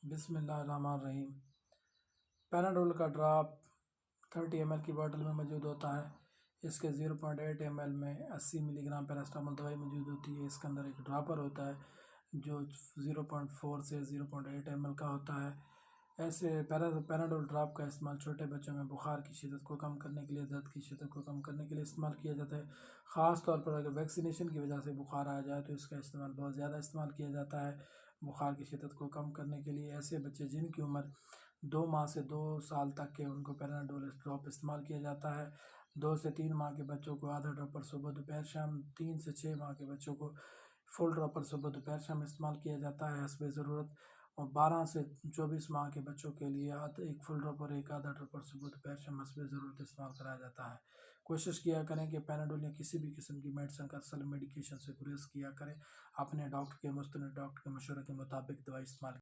बिस्मिल्लाहिर्रहमानिर्रहीम। पैनाडोल का drop 30 ml की बोतल में मौजूद होता है। इसके 0.8 ml में 80 मिलीग्राम पैरास्टामोल दवाई मौजूद होती है। इसके अंदर एक ड्रॉपर होता है जो 0.4 से 0.8 ml का होता है। ऐसे पैनाडोल ड्रॉप का इस्तेमाल छोटे बच्चों में बुखार की शिद्दत को कम करने के लिए, दर्द की शिद्दत को कम करने के लिए इस्तेमाल किया जाता है। ख़ास तौर पर अगर वैक्सीनेशन की वजह से बुखार आ जाए तो इसका इस्तेमाल बहुत ज़्यादा इस्तेमाल किया जाता है बुखार की शिद्दत को कम करने के लिए। ऐसे बच्चे जिनकी उम्र 2 माह से 2 साल तक के, उनको पैनाडोल ड्रॉप इस्तेमाल किया जाता है। 2 से 3 माह के बच्चों को आधा ड्रॉपर सुबह दोपहर शाम, 3 से 6 माह के बच्चों को फुल ड्रॉपर सुबह दोपहर शाम इस्तेमाल किया जाता है हस्ब ज़रूरत। और 12 से 24 माह के बच्चों के लिए एक फुल ड्रॉपर, एक आधा ड्रॉपर सुबह दोपहर शाम हस्ब ज़रूरत इस्तेमाल कराया जाता है। कोशिश किया करें कि पैनाडोल या किसी भी किस्म की मेडिसिन का असल मेडिकेशन से गुरेज किया करें। अपने डॉक्टर के मुस्तनद डॉक्टर के मशवरे के मुताबिक दवाई इस्तेमाल